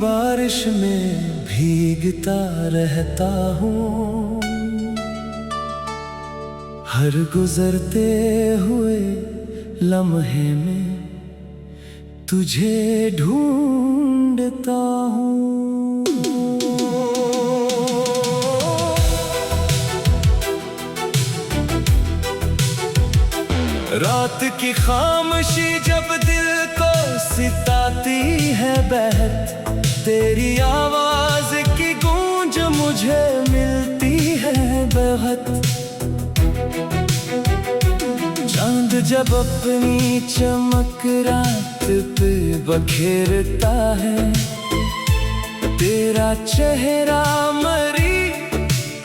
बारिश में भीगता रहता हूँ, हर गुजरते हुए लम्हे में तुझे ढूंढता हूँ। रात की खामोशी जब दिल को सिताती है बहत, तेरी आवाज की गूंज मुझे मिलती है बहुत। चांद जब अपनी चमक रात पे बखेरता है, तेरा चेहरा मरी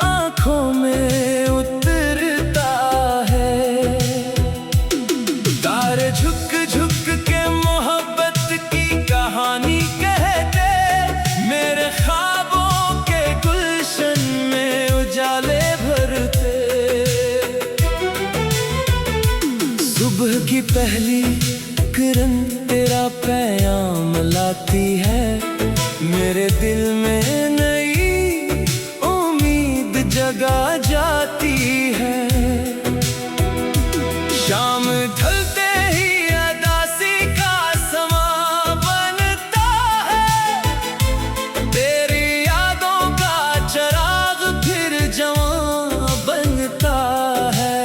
आंखों में उतरता है। तारे झुक झुक के मोहब्बत की कहानी कहते, मेरे ख्वाबों के गुलशन में उजाले भरते। सुबह की पहली किरण तेरा पैगाम लाती है, मेरे दिल में नई उम्मीद जगा जाती है। शाम ढलते ही अदासी का समा बनता है, तेरी यादों का चिराग फिर जवां बनता है।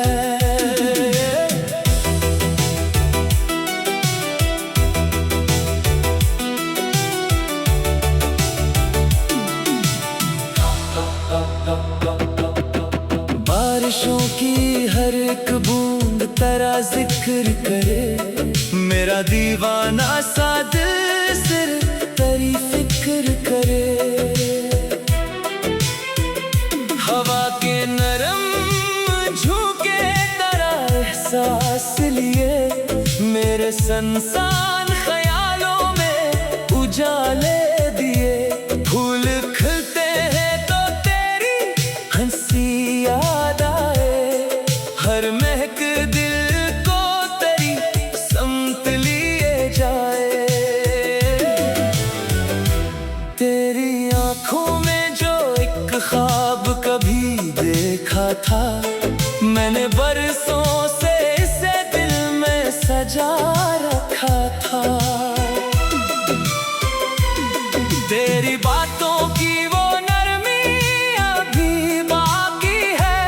बारिशों की हर एक बूंद तेरा जिक्र करे, मेरा दीवाना सा दिल सिर्फ तेरी फिक्र करे। हवा के नरम झोंके तेरा एहसास लिए, मेरे सनसान ख्यालों में उजाले दिए। फूल खिलते हैं तो तेरी हंसी याद आए, हर महक दिल को तेरी समत लिए जाए। तेरी आंखों में जो एक ख्वाब कभी देखा था, मैंने बरसों से इसे दिल में सजा रखा था। तेरी बातों की वो नरमी अभी बाकी है,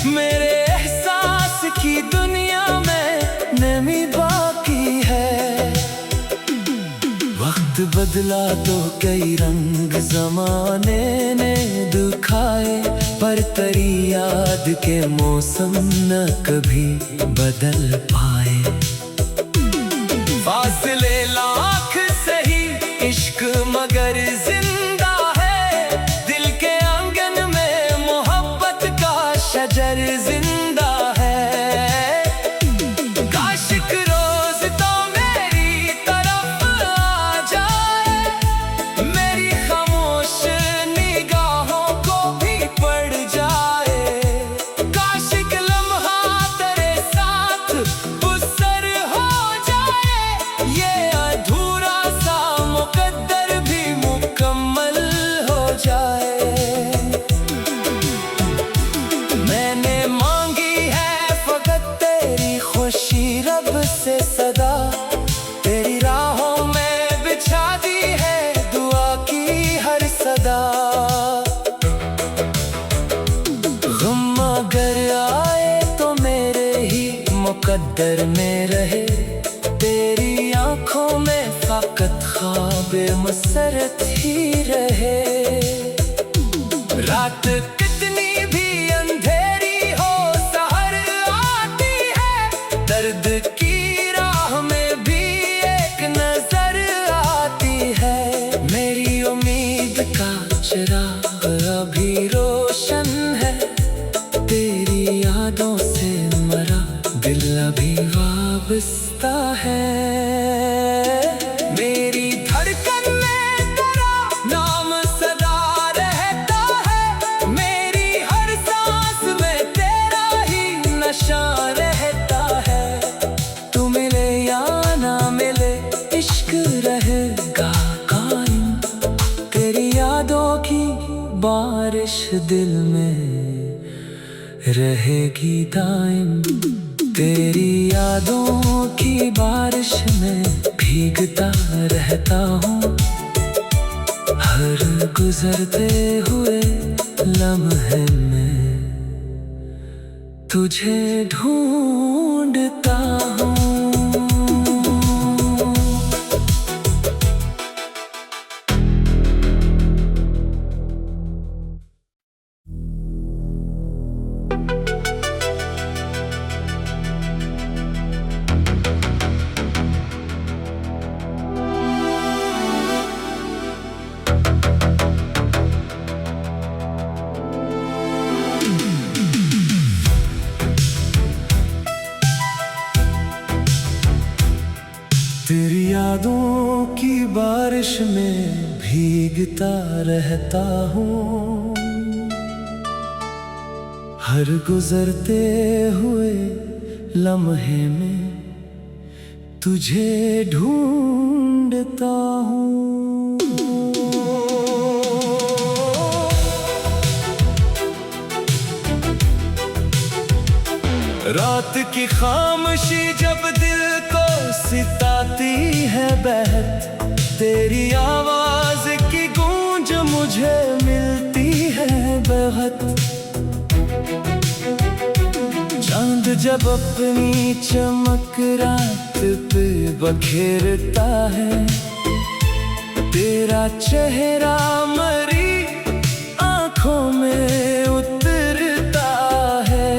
मेरे एहसास की दुनिया में नमी बाकी है। वक्त बदला तो कई रंग जमाने ने दिखाए, पर तेरी याद के मौसम न कभी बदल पाए। फासले लाख सही इश्क मगर जिंदा है, दिल के आंगन में मोहब्बत का शजर जिंदा है। काश एक रोज तो मेरी तरफ आ जाए, मेरी खामोश निगाहों को भी पड़ जाए। काश एक लम्हा तेरे साथ गुजर हो जाए, ये अधूरा सा मुकद्दर भी मुकम्मल हो जाए। मैंने मांगी है फकत तेरी खुशी रब से सदा, तेरी राहों में बिछा दी है दुआ की हर सदा। गम अगर आए तो मेरे ही मुकद्दर में रहे, तेरी आंखों में फकत ख्वाब मसरत ही रहे। रात कितनी भी अंधेरी हो सहर आती है, दर्द की राह में भी एक नजर आती है। मेरी उम्मीद का चिराग अभी रोशन है, तेरी यादों से मरा दिल अभी वाबस्ता है। मेरी धड़कन में तेरा नाम सदा रहता है, मेरी हर सांस में तेरा ही नशा रहता है। तू मिले या ना मिले इश्क रहेगा कायम, दिल में रहेगी दायम। तेरी यादों की बारिश में भीगता रहता हूँ, हर गुजरते हुए लम्हे में तुझे ढूंढता हूँ। तेरी यादों की बारिश में भीगता रहता हूँ, हर गुजरते हुए लम्हे में तुझे ढूंढता हूँ। रात की खामोशी जब दिल को सिताती है बहत, तेरी आवाज की गूंज मुझे मिलती है बहुत। चांद जब अपनी चमक रात पे बखेरता है, तेरा चेहरा मरी आंखों में उतरता है।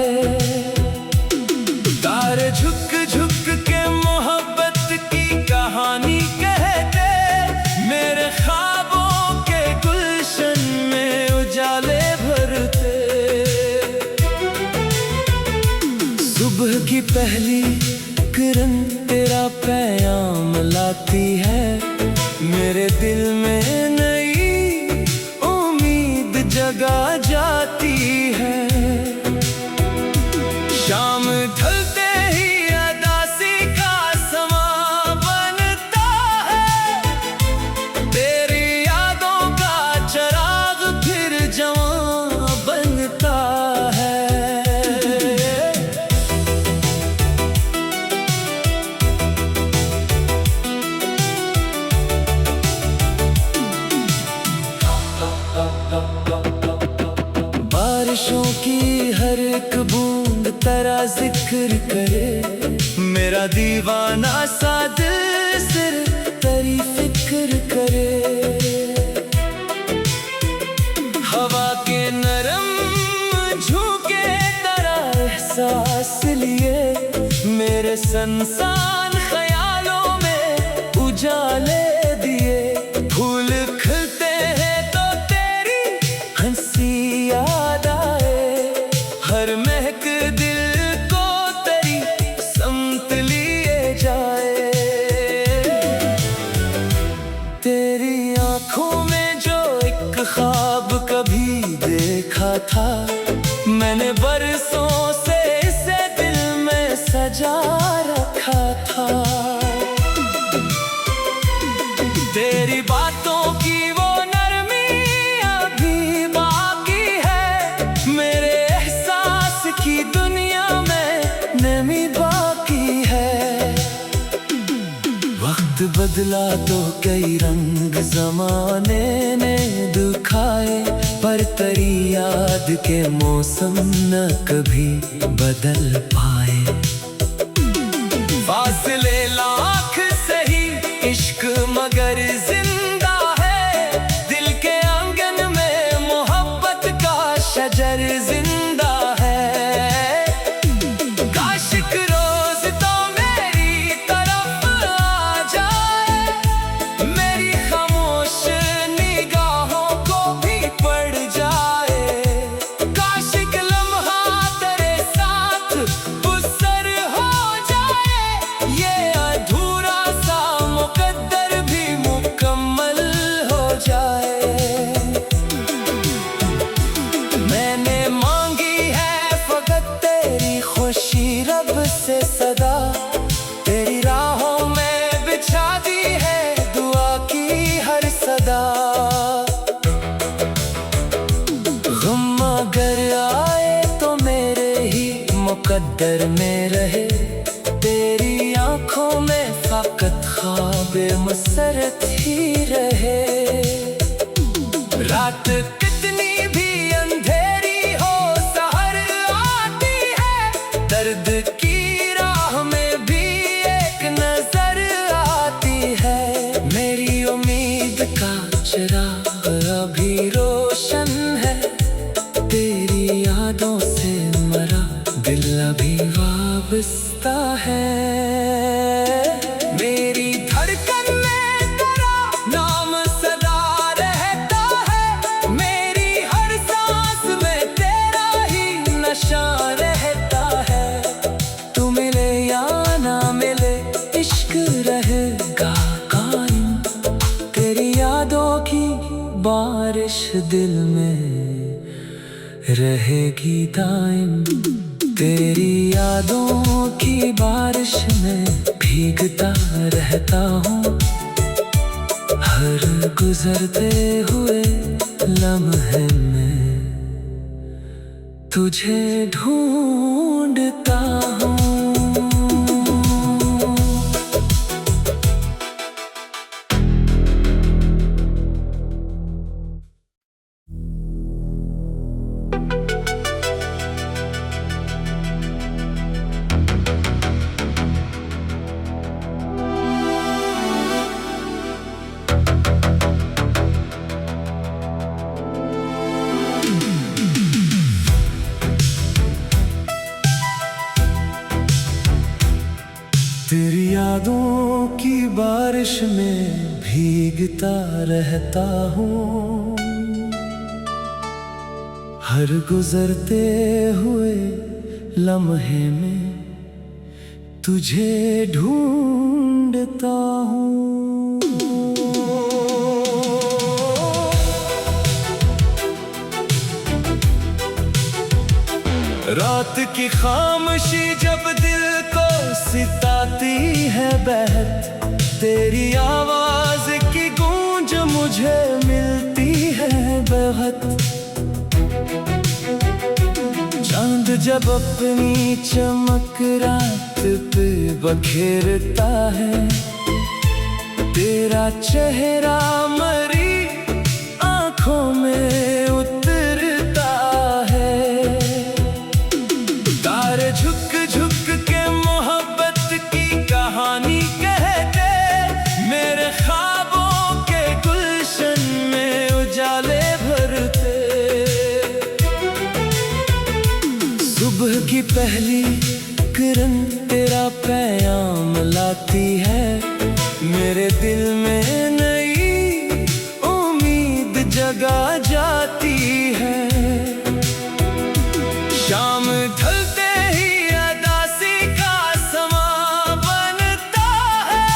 तारे झुक झुक के मोहब्बत की कहानी कहते, मेरे ख्वाबों के गुलशन में उजाले भरते। सुबह की पहली किरण तेरा पैगाम लाती है, मेरे दिल में नई उम्मीद जगा जाती है। शाम ढलते ही अदासी का समा बनता है, तेरी यादों का चिराग फिर जवां बनता है। बारिशों की हर एक बूंद तेरा जिक्र करे, मेरा दीवाना सा दिल सिर्फ तेरी फिक्र करे। हवा के नरम झोंके तेरा एहसास लिए, मेरे संसान ख्यालों में उजाले दिए। फूल खिलते हैं तो तेरी हंसी याद आए, हर महक दिल को तेरी समत लिए जाए। तेरी आंखों में जो एक ख्वाब कभी देखा था, मैंने बरसों से इसे दिल में सजा रखा था। तेरी बातों की वो नरमी अभी बाकी है, मेरे एहसास की दुनिया में नमी बाकी है। वक्त बदला तो कई रंग जमाने ने दिखाए, पर तेरी याद के मौसम न कभी बदल पाए। फासले लाख सही इश्क मगर जिंदा है, दिल के आंगन में मोहब्बत का शजर जिंदा है। काश एक रोज तो मेरी तरफ आ जाए, मेरी खामोश निगाहों को भी पड़ जाए। काश एक लम्हा तेरे साथ गुजर हो जाए, ये अधूरा सा मुकद्दर भी मुकम्मल मुकद्दर में रहे, तेरी आंखों में फकत ख्वाबे मसरत ही रहे। रात कितनी भी अंधेरी हो सहर आती है, दर्द की राह में भी एक नजर आती है। मेरी उम्मीद का चिराग अभी रोशन है, तेरी यादों से मरा दिल अभी वाबस्ता है। मेरी धड़कन में तेरा नाम सदा रहता है, मेरी हर सांस में तेरा ही नशा रहता है। तू मिले या ना मिले इश्क रहेगा कायम, तेरी यादों की बारिश दिल में रहेगी दायम। तेरी यादों की बारिश में भीगता रहता हूँ, हर गुजरते हुए लम्हे में तुझे ढूंढता हूँ। तेरी यादों की बारिश में भीगता रहता हूँ, हर गुजरते हुए लम्हे में तुझे ढूंढता हूँ। रात की खामोशी जब दिल को सिताती है बहत, तेरी आवाज की गूंज मुझे मिलती है बहुत। चांद जब अपनी चमक रात पे बखेरता है, तेरा चेहरा मरी आंखों में उतरता है। तारे झुक झुक के मोहब्बत की कहानी कहते, मेरे ख्वाबों के गुलशन में उजाले भरते। सुबह की पहली किरण तेरा पैगाम लाती है, मेरे दिल में नई उम्मीद जगा जाती है। शाम ढलते ही अदासी का समा बनता है,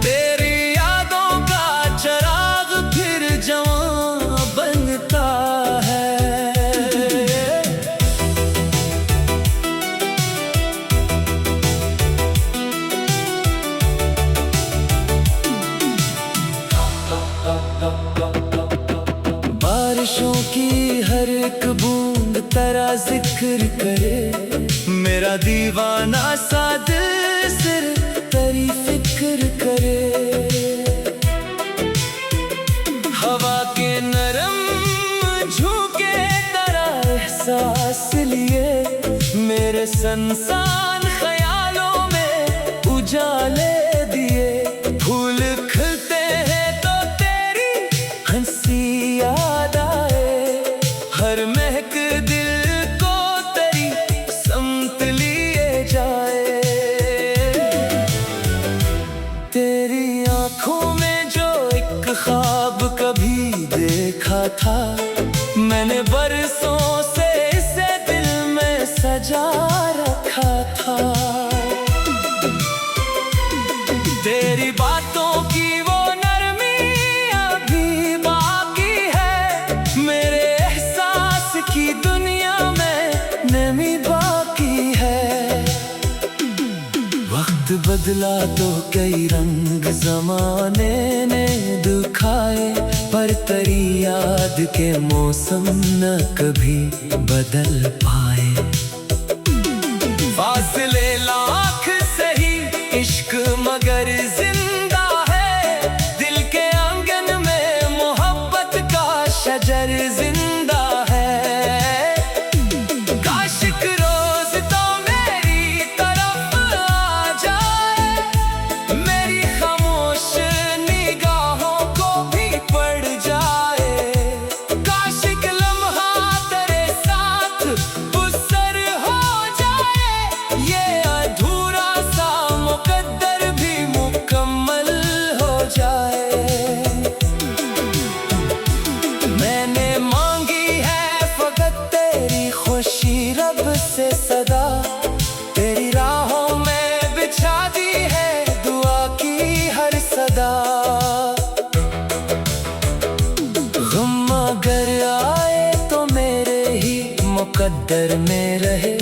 तेरी यादों का चिराग फिर जवां बनता है। बारिशों की हर एक बूंद तेरा जिक्र करे, मेरा दीवाना सा दिल सिर्फ तेरी फिक्र करे। हवा के नरम झोंके तेरा एहसास लिए, मेरे संसान ख्यालों में उजाले दिए। फूल खिलते हैं तो तेरी हंसी याद आए, हर महक दिल को तेरी समत लिए जाए। तेरी आंखों में जो एक ख्वाब कभी देखा था, मैंने बरसों से इसे दिल में सजा रखा था। तेरी बातों की वो नरमी अभी बाकी है, मेरे एहसास की दुनिया में नमी बाकी है। वक्त बदला तो कई रंग जमाने ने दिखाए, पर तेरी याद के मौसम न कभी बदल पाए। मुकद्दर में रहे,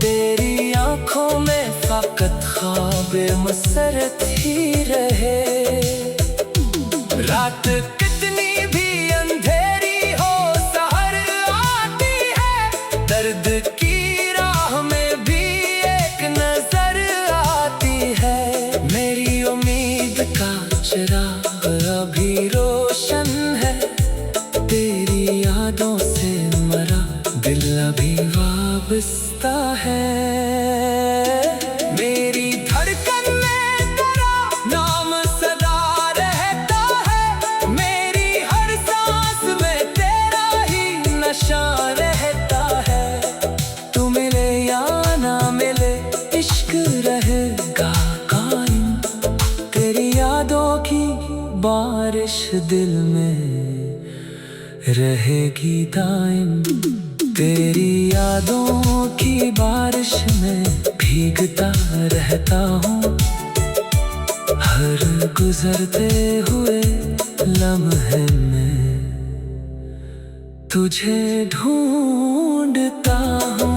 तेरी आंखों में फकत ख्वाब मसरत ही रहे। रात कितनी भी अंधेरी हो सहर आती है, दर्द की राह में भी एक नजर आती है। मेरी उम्मीद का चिराग अभी रोशन है, तेरी यादों से मरा दिल अभी वाबस्ता है। मेरी धड़कन में तेरा नाम सदा रहता है, मेरी हर सांस में तेरा ही नशा रहता है। तू मिले या ना मिले इश्क रहेगा कायम, तेरी यादों की बारिश दिल में रहेगी दायम। तेरी यादों की बारिश में भीगता रहता हूँ, हर गुजरते हुए लम्हे में तुझे ढूंढता हूँ।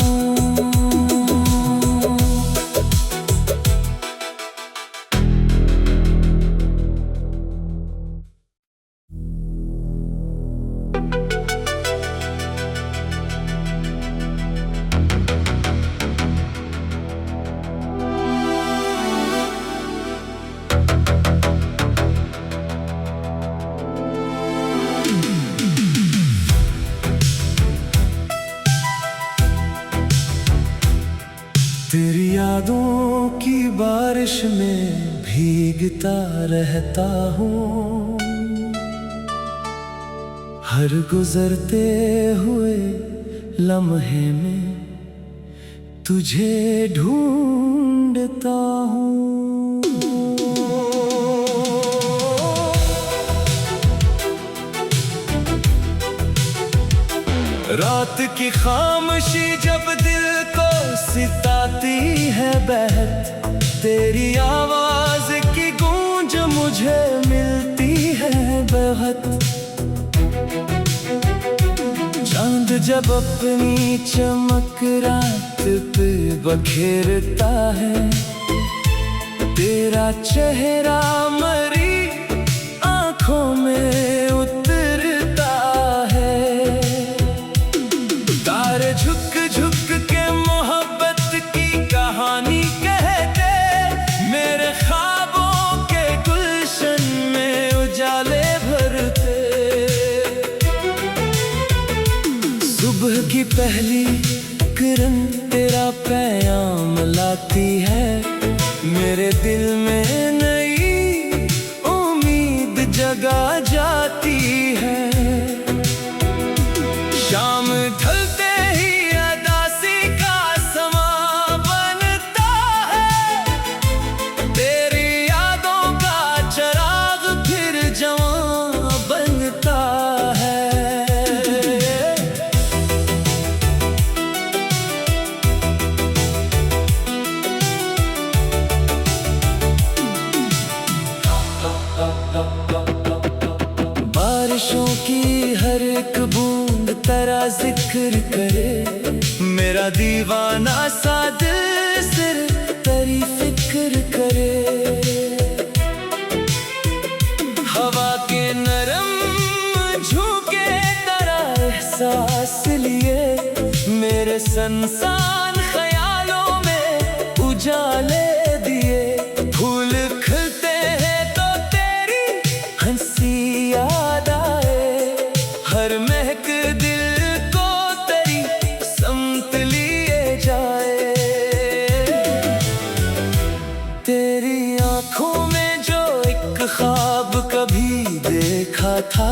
तेरी यादों की बारिश में भीगता रहता हूँ, हर गुजरते हुए लम्हे में तुझे ढूंढता हूँ। रात की खामोशी जब दिल को सिताती है बहत, तेरी आवाज की गूंज मुझे मिलती है बहुत। चांद जब अपनी चमक रात पे बखेरता है, तेरा चेहरा मरी आंखों में उतरता है। तारे झुक झुक के मोहब्बत की कहानी कहते, मेरे ख्वाबों के गुलशन में उजाले भरते। सुबह की पहली किरण तेरा पैगाम लाती है, मेरे दिल में नई उम्मीद जगा जाती है। शाम ढलते ही अदासी का समा बनता है, तेरी यादों का चराग फिर जवां बनता है। बारिशों की हर एक बूंद तेरा जिक्र करे, मेरा दीवाना सा दिल सिर्फ तेरी फिक्र करे। हवा के नरम झोंके तेरा एहसास लिए, मेरे संसान ख्यालों में उजाले दिए। फूल खिलते हैं तो तेरी हंसी याद आए, हर महक दिल को तेरी समत लिए जाए। तेरी आंखों में जो एक ख्वाब कभी देखा था,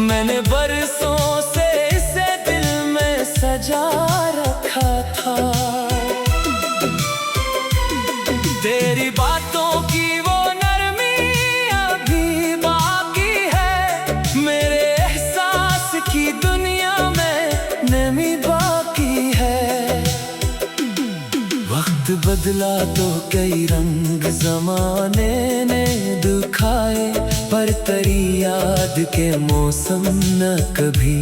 मैंने बरसों से इसे दिल में सजा रखा था। तेरी बातों की वो नरमी अभी बाकी है, मेरे एहसास की दुनिया में नमी बाकी है। वक्त बदला तो कई रंग जमाने ने दिखाए, पर तेरी याद के मौसम न कभी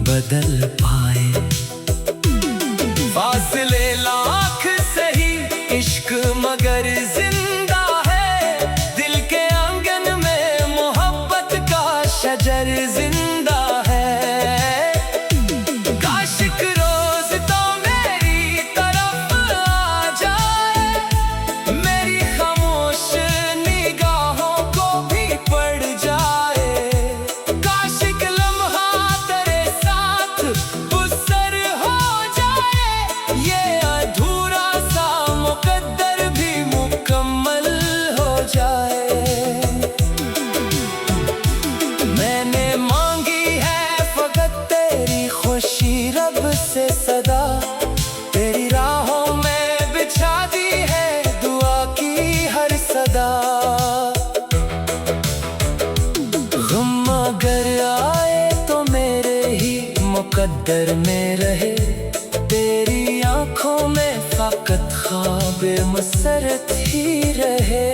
बदल पाए। सदा, तेरी राहों में बिछा दी है दुआ की हर सदा। गम अगर आए तो मेरे ही मुकद्दर में रहे, तेरी आंखों में फकत ख्वाब मसरत ही रहे।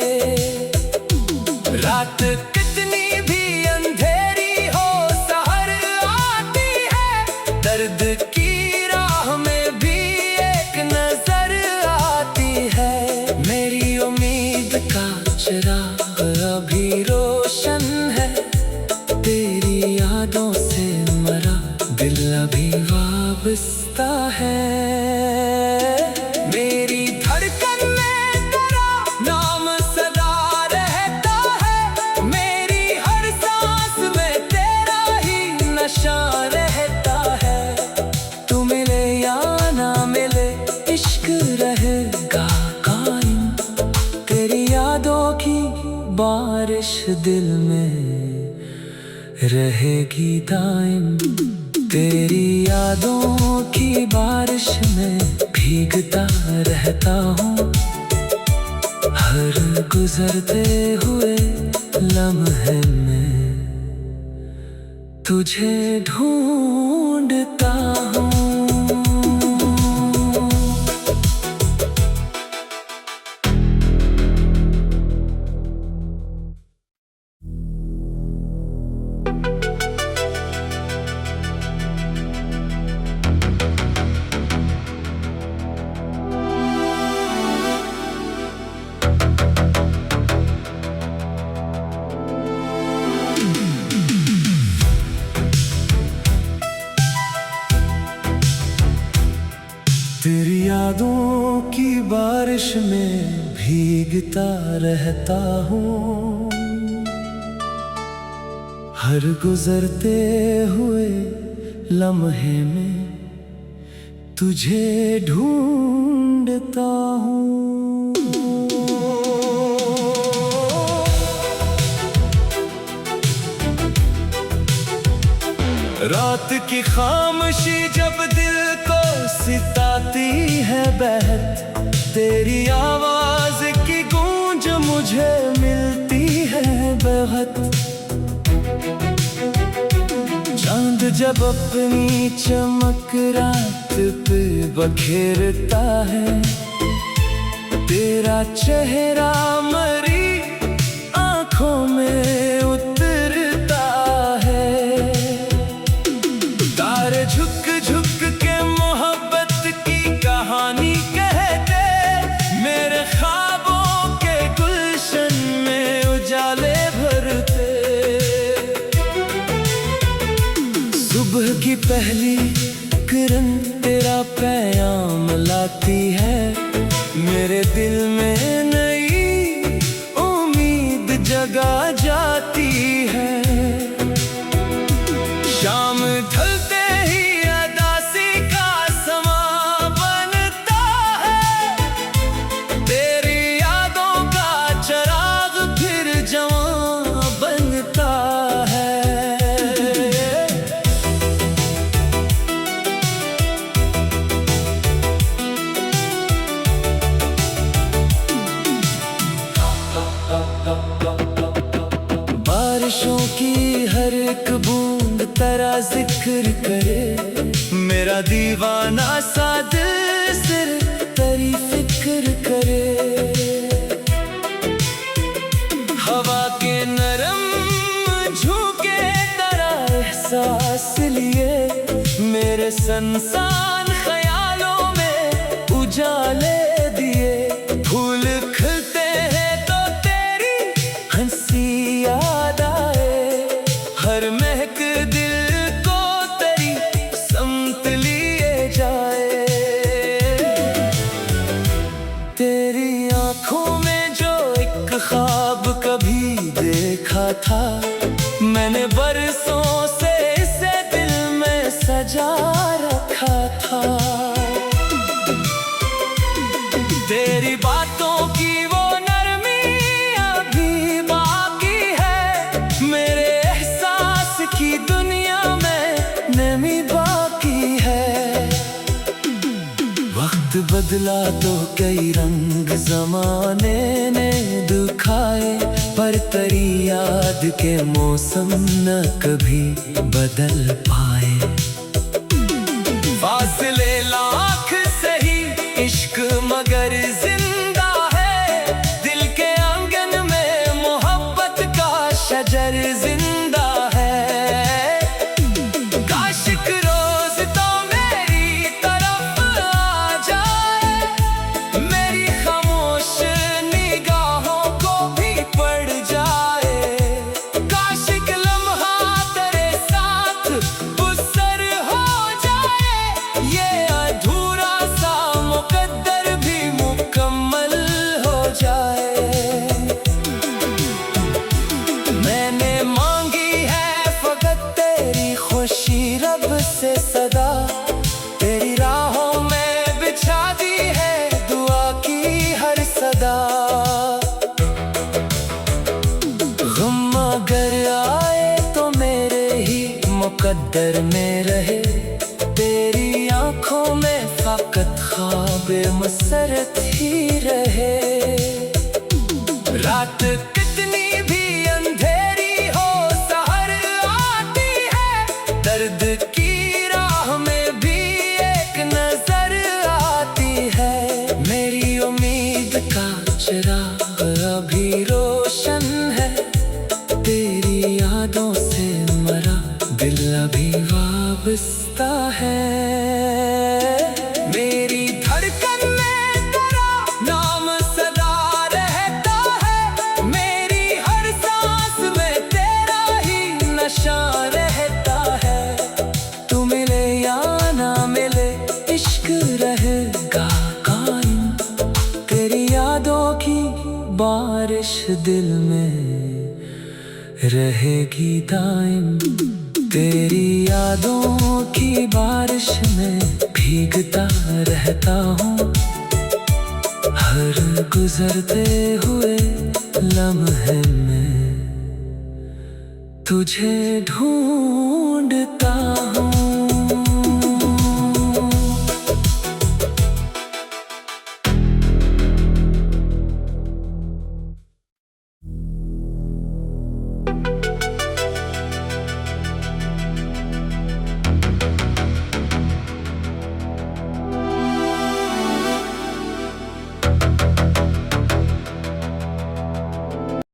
रात कितनी भी अंधेरी हो सहर आती है, दर्द की राह में भी एक नजर आती है। मेरी उम्मीद का चिराग अभी रोशन है, तेरी यादों से मरा दिल अभी वाबस्ता है। मेरी धड़कन में तेरा नाम सदा रहता है, मेरी हर सांस में तेरा ही नशा रहता है। तू मिले या ना मिले इश्क रहेगा कायम, तेरी यादों की बारिश दिल में रहेगी दायम। तेरी यादों की बारिश में भीगता रहता हूँ, हर गुजरते हुए लम्हे में तुझे ढूंढता हूँ। तेरी यादों की बारिश में भीगता रहता हूँ, हर गुजरते हुए लम्हे में तुझे ढूंढता हूँ। रात की खामोशी जब दिल को सिताती है बहत, तेरी आवाज की गूंज मुझे मिलती है बहुत। चांद जब अपनी चमक रात पे बखेरता है, तेरा चेहरा मरी आंखों में उतरता है। तारे झुक झुक के मोहब्बत की कहानी कहते, मेरे ख्वाबों के गुलशन में उजाले भरते। सुबह की पहली किरण तेरा पैगाम लाती है, मेरे दिल में नई उम्मीद जगा जाती है। शाम ढलते ही अदासी का समा बनता है, तेरी यादों का चराग फिर जवां बनता है। बारिशों की हर एक बूंद तेरा जिक्र करे, मेरा दीवाना सा दिल सिर्फ तेरी फिक्र करे। हवा के नरम झोंके तेरा एहसास लिए, मेरे संसान ख्यालों में उजाले दिए। फूल खिलते हैं तो तेरी हंसी याद आए, हर महक दिल को तेरी समत लिए जाए। तेरी आंखों में जो एक ख्वाब कभी देखा था, मैंने बरसों से इसे दिल में सजा रखा था। हाथ बदला तो कई रंग जमाने ने दिखाए, पर तेरी याद के मौसम न कभी बदल पाए। फासले लाख सही इश्क मगर जिंदा है, दिल के आंगन में मोहब्बत का शजर जिंदा है। काशिक रोज तो मेरी तरफ आ जाए, मेरी खामोश निगाहों को भी पड़ जाए। काशिक लम्हा तेरे साथ गुजर हो जाए, ये अधूरा सा मुकद्दर भी मुकम्मल हो जाए। मैंने मांगी है फकत तेरी खुशी रब से सदा, तेरी राहों में बिछा दी है दुआ की हर सदा। गम अगर आए तो मेरे ही मुकद्दर में रहे, तेरी आंखों में फकत ख्वाब मसरत ही रहे। रात कितनी भी अंधेरी हो सहर आती है, दर्द की राह में भी एक नजर आती है। मेरी उम्मीद का चिराग अभी रोशन है, तेरी यादों से मरा दिल अभी वाबस्ता है। मेरी धड़कन में तेरा नाम सदा रहता है, मेरी हर सांस में तेरा ही नशा रहता है। तू मिले या ना मिले इश्क रहेगा कायम, तेरी यादों की बारिश दिल में रहेगी दायम। तेरी यादों की बारिश में भीगता रहता हूँ, हर गुजरते हुए लम्हे में तुझे ढूंढता